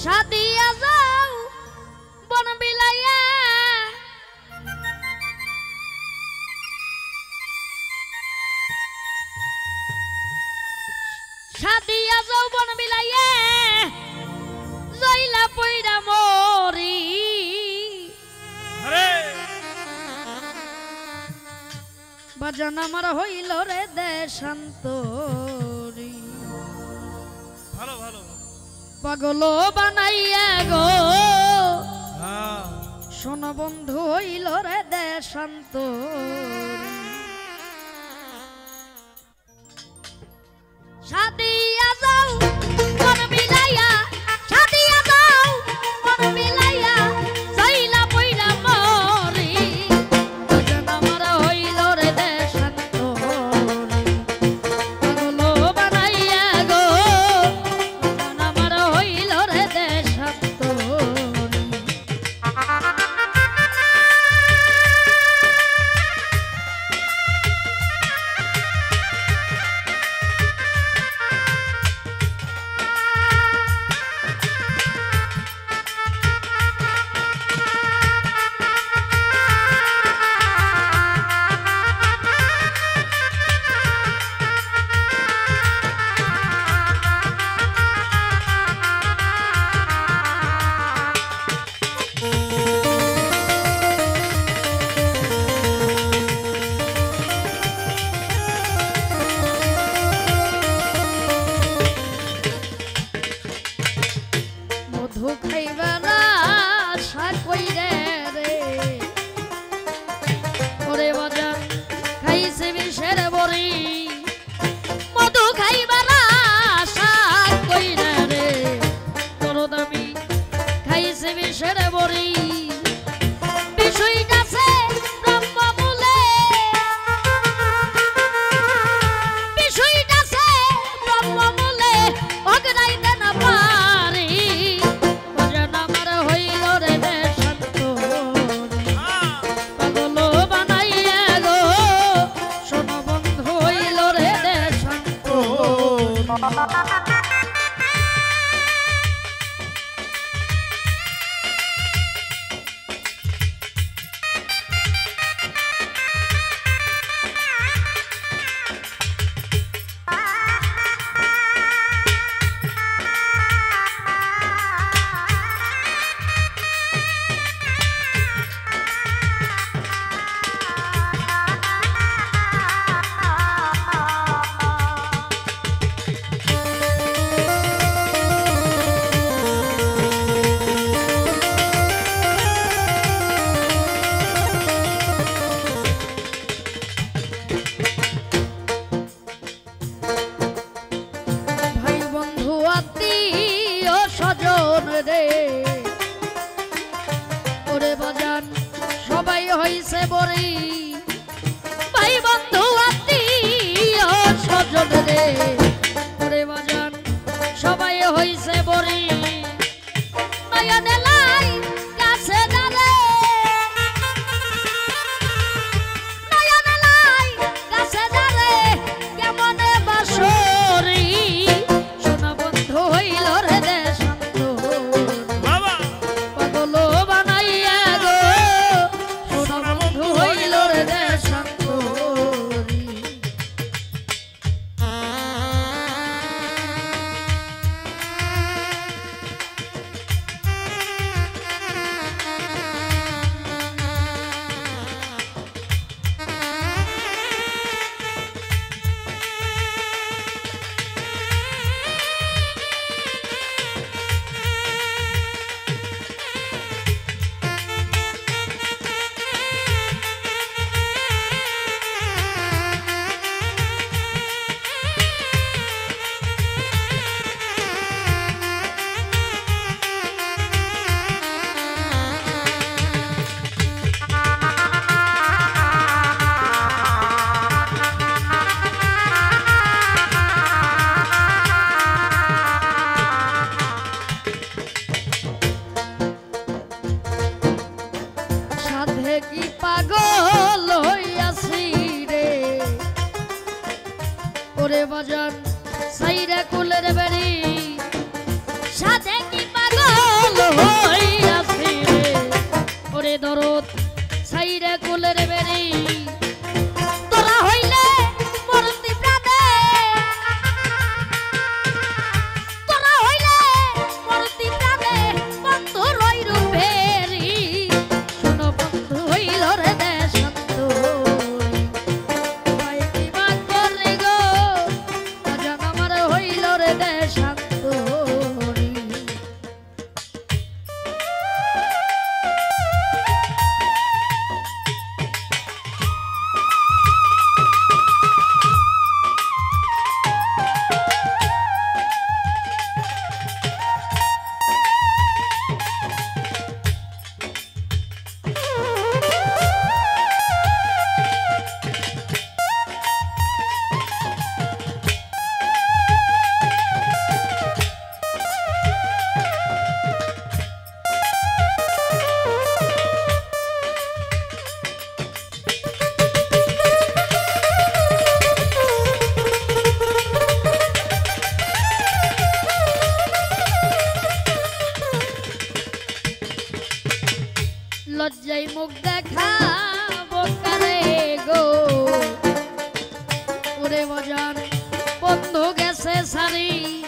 সাদিয়া যাও বন বিলাইয়া সাদিয়া যাও বন বিলাইয়া জইলা পইরা মরি বাজান আমার হইল রে দেশান্তরি ভালো ভালো পাগল বানাইয়া গো শোন বন্ধু হইল রে দেশান্তরি সাদিয়া যাও মন বিলাইয়া সাদিয়া যাও মন বিলাইয়া যাইলা পইরা মরি বাজান আমার হইল রে দেশান্তরি পাগল বানাইয়া গো বাজান আমার হইল রে দেশান্তরি মধু খাইবার আশা কইরে রে ওরে বাজান খাইছে বিষের বড়ি মধু খাইবার আশা কইরে রে তোর দামি খাইছে বিষের বড়ি বিষয়টাছে ব্রহ্ম বলে বিষয়টাছে ব্রহ্ম বলে অগ্রাইতে না পারি বাজান আমার হইল রে দেশান্তরি পাগল বানাইয়া গো শোন বন্ধু হইল রে দেশান্তরি ভাই বন্ধু আত্মীয় স্বজন রে ওরে বাজান সবাই হইছে বড়ি ভাই বন্ধু আত্মীয় স্বজন রে ওরে বাজান সবাই হইছে বড়ি নয়নে লাই কাছে যারে নয়নে লাই কাছে যারে কেমনে বাসরি শোন বন্ধু হইল রে দেশান্তরি পাগল বানাইয়া গো শোন বন্ধু হইল রে দেশান্তরি গেছে সারি